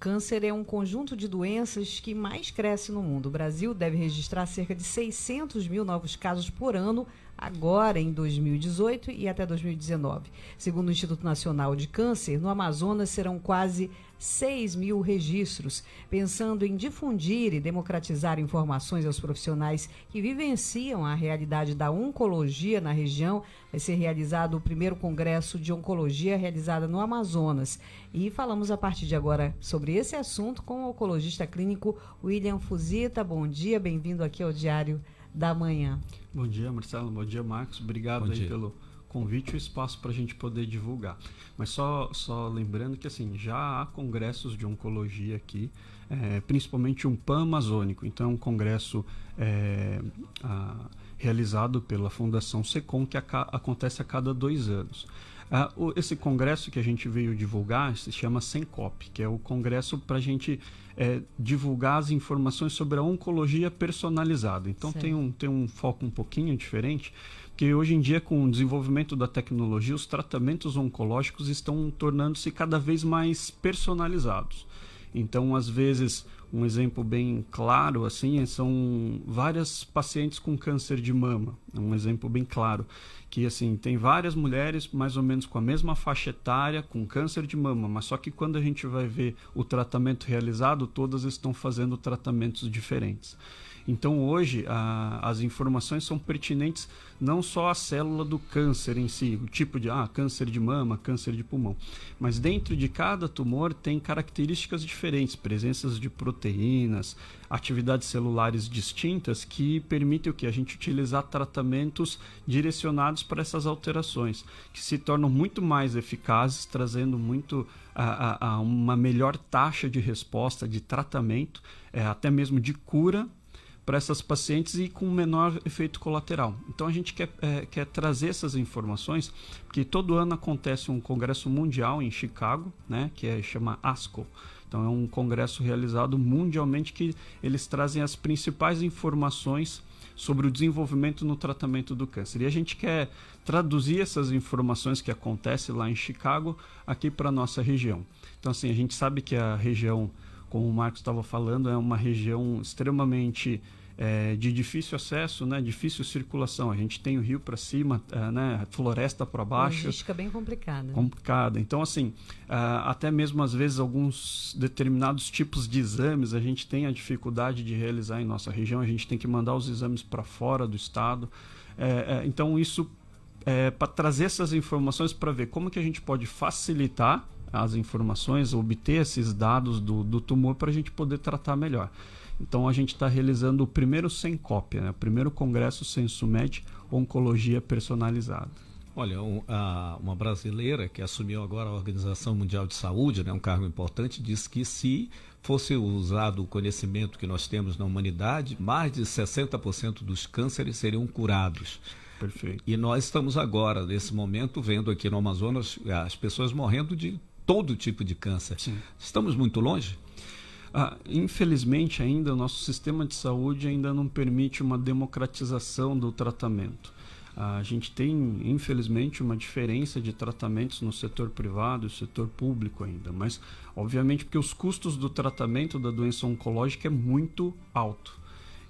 Câncer é um conjunto de doenças que mais cresce no mundo. O Brasil deve registrar cerca de 600 mil novos casos por ano, agora em 2018 e até 2019. Segundo o Instituto Nacional de Câncer, no Amazonas serão quase 6 mil registros. Pensando em difundir e democratizar informações aos profissionais que vivenciam a realidade da oncologia na região, vai ser realizado o primeiro congresso de oncologia realizado no Amazonas. E falamos a partir de agora sobre esse assunto com o oncologista clínico William Fuzita. Bom dia, bem-vindo aqui ao Diário da Manhã. Bom dia, Marcelo. Bom dia, Marcos. Obrigado aí pelo convite e o espaço para a gente poder divulgar. Mas só lembrando que assim, já há congressos de oncologia aqui, principalmente um pan-amazônico. Então é um congresso realizado pela Fundação SECOM, que acontece a cada 2 anos. Esse congresso que a gente veio divulgar se chama SENCOP, que é o congresso para a gente divulgar as informações sobre a oncologia personalizada. Então tem um foco um pouquinho diferente, porque hoje em dia, com o desenvolvimento da tecnologia, os tratamentos oncológicos estão tornando-se cada vez mais personalizados. Então, às vezes, um exemplo bem claro assim são várias pacientes com câncer de mama. É um exemplo bem claro que assim tem várias mulheres mais ou menos com a mesma faixa etária com câncer de mama, mas só que quando a gente vai ver o tratamento realizado, todas estão fazendo tratamentos diferentes. Então hoje as informações são pertinentes não só à célula do câncer em si, o tipo de câncer de mama, câncer de pulmão, mas dentro de cada tumor tem características diferentes, presenças de proteínas, atividades celulares distintas que permitem a gente utilizar tratamentos direcionados para essas alterações, que se tornam muito mais eficazes, trazendo muito uma melhor taxa de resposta, de tratamento, até mesmo de cura para essas pacientes e com menor efeito colateral. Então a gente quer trazer essas informações, porque todo ano acontece um congresso mundial em Chicago, né, que chama ASCO. Então é um congresso realizado mundialmente que eles trazem as principais informações sobre o desenvolvimento no tratamento do câncer. E a gente quer traduzir essas informações que acontecem lá em Chicago aqui para a nossa região. Então assim, a gente sabe que a região, como o Marcos estava falando, é uma região extremamente de difícil acesso, né, difícil circulação. A gente tem o rio para cima, né, floresta para baixo. Logística bem complicada. Complicada. Então, assim, até mesmo às vezes alguns determinados tipos de exames a gente tem a dificuldade de realizar em nossa região. A gente tem que mandar os exames para fora do estado. Então, isso para trazer essas informações para ver como que a gente pode facilitar as informações, obter esses dados do tumor para a gente poder tratar melhor. Então a gente está realizando o primeiro SENCOP, né? O primeiro congresso SensoMed Oncologia Personalizada. Olha, uma brasileira que assumiu agora a Organização Mundial de Saúde, né, um cargo importante, disse que se fosse usado o conhecimento que nós temos na humanidade, mais de 60% dos cânceres seriam curados. Perfeito. E nós estamos agora, nesse momento, vendo aqui no Amazonas as pessoas morrendo de todo tipo de câncer. Sim. Estamos muito longe? Infelizmente ainda o nosso sistema de saúde ainda não permite uma democratização do tratamento. A gente tem, infelizmente, uma diferença de tratamentos no setor privado e no setor público ainda, mas obviamente porque os custos do tratamento da doença oncológica é muito alto.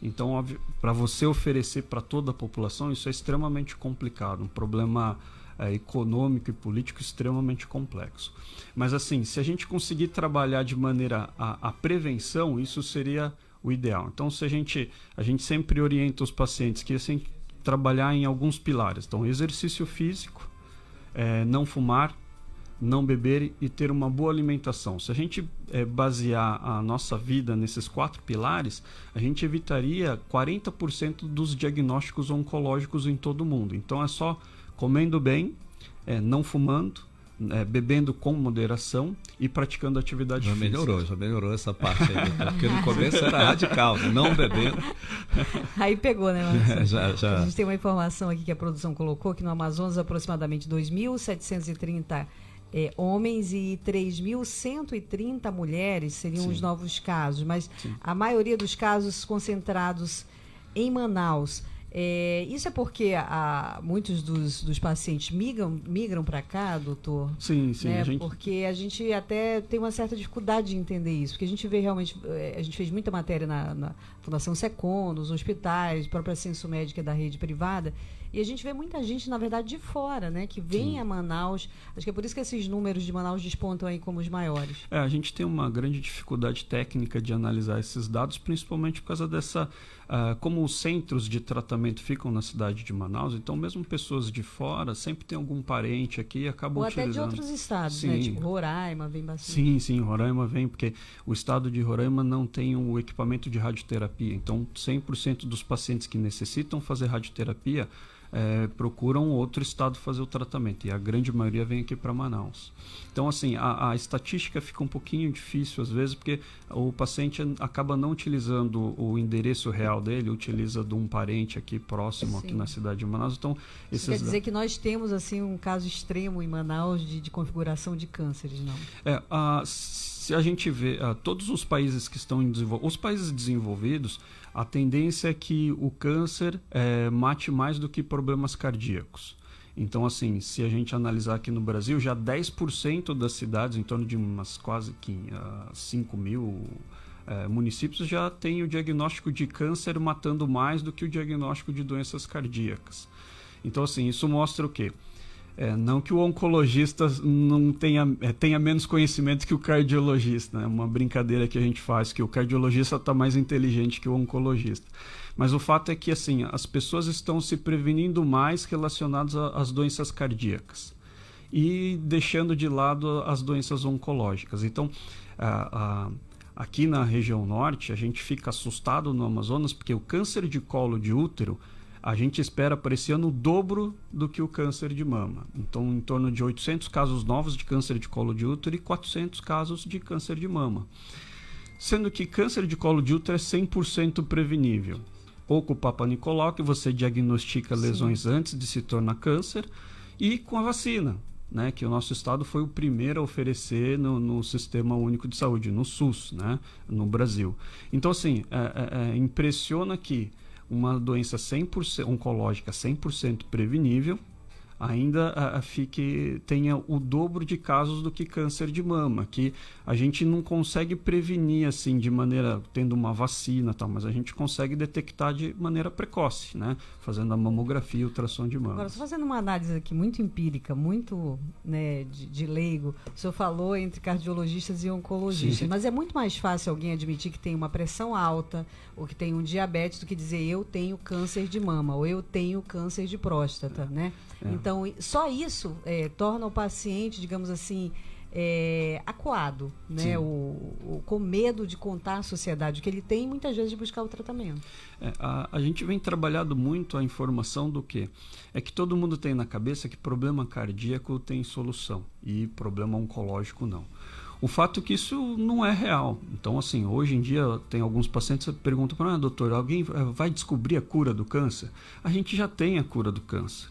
Então, para você oferecer para toda a população, isso é extremamente complicado, um problema econômico e político extremamente complexo. Mas assim, se a gente conseguir trabalhar de maneira a prevenção, isso seria o ideal. Então, se a gente sempre orienta os pacientes que assim, trabalhar em alguns pilares. Então, exercício físico, não fumar, não beber e ter uma boa alimentação. Se a gente basear a nossa vida nesses 4 pilares, a gente evitaria 40% dos diagnósticos oncológicos em todo o mundo. Então, é só comendo bem, não fumando, bebendo com moderação e praticando atividade física. Já melhorou essa parte aí, porque no começo era radical, não bebendo. Aí pegou, né, Marcelo? Já. A gente tem uma informação aqui que a produção colocou, que no Amazonas aproximadamente 2.730 homens e 3.130 mulheres seriam os novos casos, mas a maioria dos casos concentrados em Manaus. Isso é porque muitos dos pacientes migram para cá, doutor? Sim, né? Porque a gente até tem uma certa dificuldade de entender isso, porque a gente vê realmente, a gente fez muita matéria na Fundação SECOM, nos hospitais, própria Censo Médica da rede privada, e a gente vê muita gente, na verdade, de fora, né? Que vem a Manaus. Acho que é por isso que esses números de Manaus despontam aí como os maiores. A gente tem uma grande dificuldade técnica de analisar esses dados, principalmente por causa dessa... como os centros de tratamento ficam na cidade de Manaus, então mesmo pessoas de fora sempre tem algum parente aqui e acabam utilizando. Ou até de outros estados, né? Tipo Roraima vem bastante. Sim, Roraima vem, porque o estado de Roraima não tem o equipamento de radioterapia. Então, 100% dos pacientes que necessitam fazer radioterapia procuram outro estado fazer o tratamento, e a grande maioria vem aqui para Manaus. Então, assim, a estatística fica um pouquinho difícil às vezes, porque o paciente acaba não utilizando o endereço real dele, utiliza de um parente aqui próximo, aqui na cidade de Manaus. Então, isso quer dizer que nós temos assim um caso extremo em Manaus de configuração de cânceres, não? Se a gente vê todos os países que estão os países desenvolvidos, a tendência é que o câncer mate mais do que problemas cardíacos. Então, assim, se a gente analisar aqui no Brasil, já 10% das cidades, em torno de umas quase 5 mil municípios, já tem o diagnóstico de câncer matando mais do que o diagnóstico de doenças cardíacas. Então, assim, isso mostra o quê? Não que o oncologista não tenha menos conhecimento que o cardiologista, né? É uma brincadeira que a gente faz, que o cardiologista está mais inteligente que o oncologista. Mas o fato é que, assim, as pessoas estão se prevenindo mais relacionadas às doenças cardíacas e deixando de lado as doenças oncológicas. Então, aqui na região norte, a gente fica assustado no Amazonas, porque o câncer de colo de útero, a gente espera para esse ano o dobro do que o câncer de mama. Então, em torno de 800 casos novos de câncer de colo de útero e 400 casos de câncer de mama. Sendo que câncer de colo de útero é 100% prevenível. Ou com o Papa Nicolau, que você diagnostica lesões antes de se tornar câncer, e com a vacina, né, que o nosso estado foi o primeiro a oferecer no Sistema Único de Saúde, no SUS, né, no Brasil. Então, assim, impressiona que uma doença 100% oncológica, 100% prevenível, ainda tenha o dobro de casos do que câncer de mama, que a gente não consegue prevenir assim de maneira, tendo uma vacina, tal, mas a gente consegue detectar de maneira precoce, né? Fazendo a mamografia e ultrassom de mama. Agora, só fazendo uma análise aqui muito empírica, muito, né, de leigo, o senhor falou entre cardiologistas e oncologistas, sim, mas é muito mais fácil alguém admitir que tem uma pressão alta ou que tem um diabetes do que dizer eu tenho câncer de mama ou eu tenho câncer de próstata, né? Então, só isso torna o paciente, digamos assim, acuado, né? Com medo de contar à sociedade o que ele tem, muitas vezes, de buscar o tratamento. A gente vem trabalhando muito a informação do quê? É que todo mundo tem na cabeça que problema cardíaco tem solução e problema oncológico não. O fato é que isso não é real. Então, assim, hoje em dia tem alguns pacientes que perguntam para doutor, alguém vai descobrir a cura do câncer? A gente já tem a cura do câncer.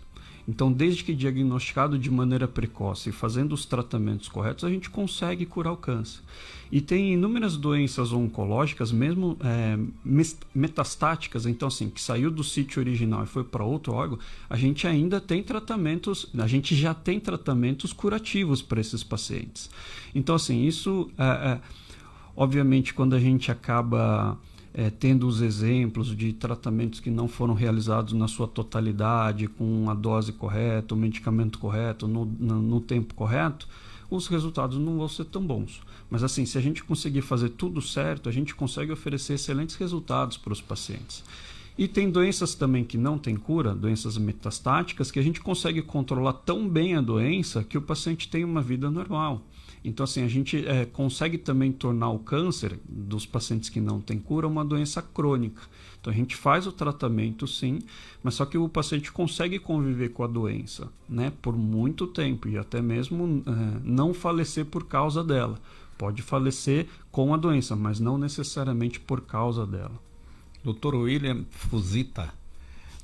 Então, desde que diagnosticado de maneira precoce e fazendo os tratamentos corretos, a gente consegue curar o câncer. E tem inúmeras doenças oncológicas, mesmo metastáticas, então assim, que saiu do sítio original e foi para outro órgão, a gente ainda tem tratamentos, a gente já tem tratamentos curativos para esses pacientes. Então, assim, isso, obviamente, quando a gente acaba tendo os exemplos de tratamentos que não foram realizados na sua totalidade, com a dose correta, o medicamento correto, no tempo correto, os resultados não vão ser tão bons. Mas assim, se a gente conseguir fazer tudo certo, a gente consegue oferecer excelentes resultados para os pacientes. E tem doenças também que não têm cura, doenças metastáticas, que a gente consegue controlar tão bem a doença que o paciente tem uma vida normal. Então, assim, a gente consegue também tornar o câncer dos pacientes que não têm cura uma doença crônica. Então, a gente faz o tratamento, sim, mas só que o paciente consegue conviver com a doença, né, por muito tempo e até mesmo não falecer por causa dela. Pode falecer com a doença, mas não necessariamente por causa dela. Dr. William Fuzita,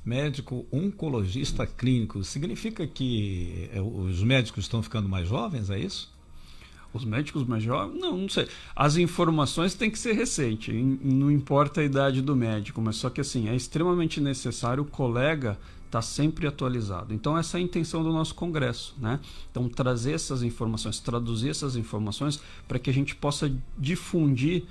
médico oncologista clínico, significa que os médicos estão ficando mais jovens, é isso? os médicos mais jovens, não sei. As informações têm que ser recentes, não importa a idade do médico, mas só que assim, é extremamente necessário o colega estar sempre atualizado. Então essa é a intenção do nosso congresso, né? Então trazer essas informações, traduzir essas informações para que a gente possa difundir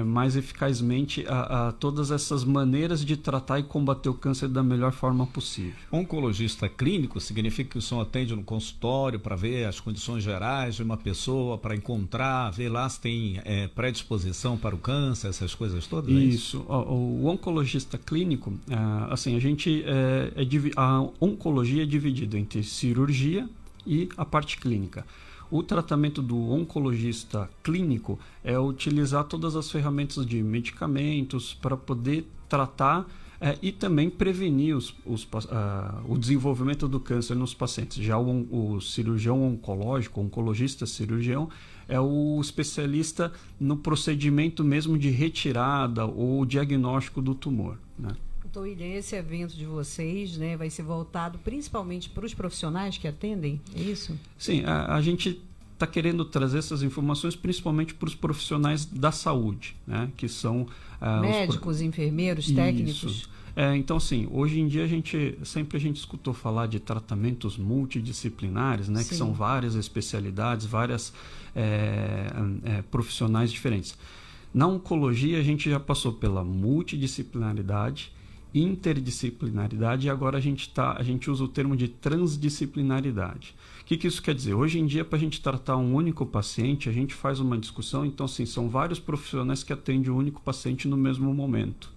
mais eficazmente a todas essas maneiras de tratar e combater o câncer da melhor forma possível. Oncologista clínico significa que o senhor atende no consultório para ver as condições gerais de uma pessoa, para encontrar, ver lá se tem predisposição para o câncer, essas coisas todas? Isso. O oncologista clínico, assim, a oncologia é dividida entre cirurgia e a parte clínica. O tratamento do oncologista clínico é utilizar todas as ferramentas de medicamentos para poder tratar e também prevenir o desenvolvimento do câncer nos pacientes. Já o cirurgião oncológico, oncologista cirurgião, é o especialista no procedimento mesmo de retirada ou diagnóstico do tumor, né? Doutor William, esse evento de vocês, né, vai ser voltado principalmente para os profissionais que atendem, é isso? Sim, a gente está querendo trazer essas informações principalmente para os profissionais da saúde, né, que são... médicos, enfermeiros, técnicos. Isso. Então, assim, hoje em dia a gente escutou falar de tratamentos multidisciplinares, né, que são várias especialidades, várias profissionais diferentes. Na oncologia a gente já passou pela multidisciplinaridade, interdisciplinaridade e agora a gente usa o termo de transdisciplinaridade. O que isso quer dizer? Hoje em dia, para a gente tratar um único paciente, a gente faz uma discussão, então assim, são vários profissionais que atendem um único paciente no mesmo momento.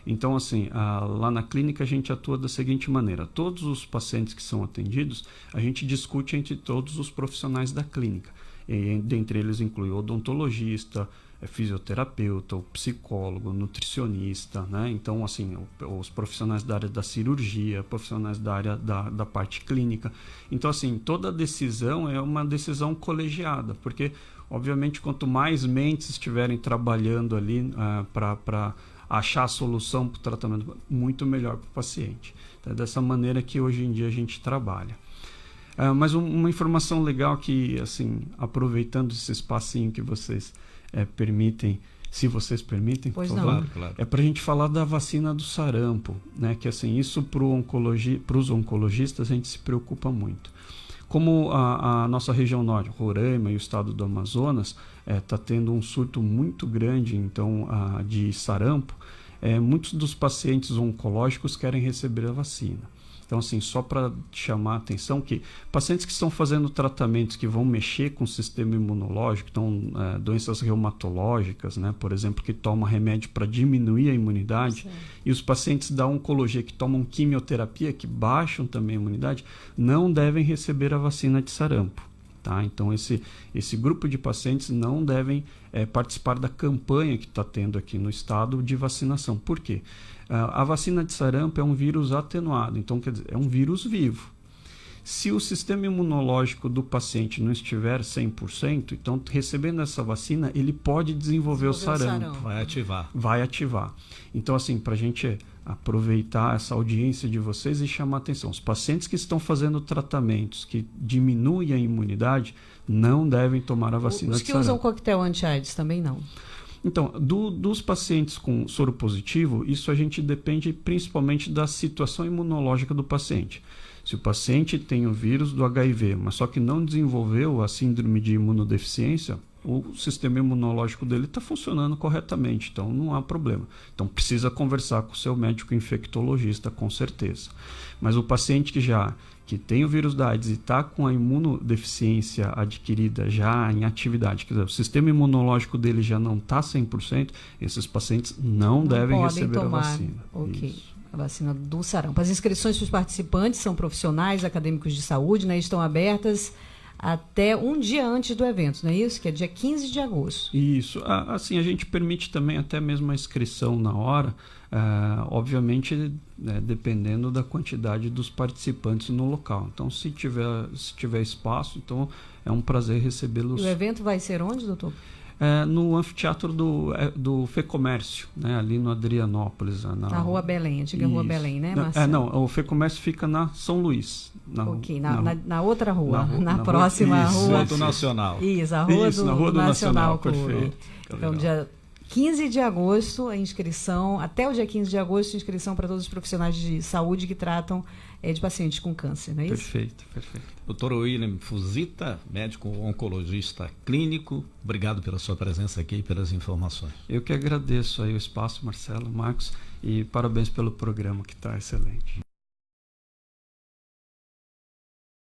Então assim, lá na clínica a gente atua da seguinte maneira: todos os pacientes que são atendidos, a gente discute entre todos os profissionais da clínica. E, dentre eles inclui o odontologista, fisioterapeuta, o psicólogo, nutricionista, né? Então, assim, os profissionais da área da cirurgia, profissionais da área da parte clínica. Então, assim, toda decisão é uma decisão colegiada, porque, obviamente, quanto mais mentes estiverem trabalhando ali para achar a solução para o tratamento, muito melhor para o paciente. Então, é dessa maneira que hoje em dia a gente trabalha. Mas uma informação legal que, assim, aproveitando esse espacinho que vocês permitem, se vocês permitem, pois por não. favor, Claro. é para a gente falar da vacina do sarampo, né? Que assim, isso para os oncologistas a gente se preocupa muito. Como a nossa região norte, Roraima e o estado do Amazonas, está tendo um surto muito grande então, de sarampo, muitos dos pacientes oncológicos querem receber a vacina. Então, assim, só para chamar a atenção que pacientes que estão fazendo tratamentos que vão mexer com o sistema imunológico, então doenças reumatológicas, né, por exemplo, que tomam remédio para diminuir a imunidade, Sim. E os pacientes da oncologia que tomam quimioterapia, que baixam também a imunidade, não devem receber a vacina de sarampo. Tá? Então, esse grupo de pacientes não devem participar da campanha que está tendo aqui no estado de vacinação. Por quê? A vacina de sarampo é um vírus atenuado, então quer dizer, é um vírus vivo. Se o sistema imunológico do paciente não estiver 100%, então recebendo essa vacina, ele pode desenvolver o sarampo. Vai ativar. Então, assim, para a gente aproveitar essa audiência de vocês e chamar a atenção, os pacientes que estão fazendo tratamentos que diminuem a imunidade não devem tomar a vacina de sarampo. Os que usam coquetel anti-AIDS também não? Então, dos pacientes com soro positivo, isso a gente depende principalmente da situação imunológica do paciente. Se o paciente tem o vírus do HIV, mas só que não desenvolveu a síndrome de imunodeficiência, o sistema imunológico dele está funcionando corretamente, então não há problema. Então precisa conversar com o seu médico infectologista, com certeza. Mas o paciente que tem o vírus da AIDS e está com a imunodeficiência adquirida já em atividade, quer dizer, o sistema imunológico dele já não está 100%, esses pacientes não devem receber a vacina. Ok. Isso. A vacina do sarampo. As inscrições para os participantes são profissionais, acadêmicos de saúde, né? Estão abertas até um dia antes do evento, não é isso? Que é dia 15 de agosto. Isso. Assim, a gente permite também até mesmo a inscrição na hora, obviamente, dependendo da quantidade dos participantes no local. Então, se tiver espaço, então é um prazer recebê-los. E o evento vai ser onde, doutor? no anfiteatro do FEComércio, né, ali no Adrianópolis. Na Rua Belém, antiga Rua Belém, né, Marcelo? Não, o FEComércio fica na São Luís. Na outra rua, na próxima rua. Do Nacional. Isso, a Rua do Nacional. Perfeito. Então, dia 15 de agosto, a inscrição, até o dia 15 de agosto, a inscrição para todos os profissionais de saúde que tratam de pacientes com câncer, não é isso? Perfeito. Dr. William Fuzita, médico oncologista clínico, obrigado pela sua presença aqui e pelas informações. Eu que agradeço aí o espaço, Marcelo, Marcos, e parabéns pelo programa que está excelente.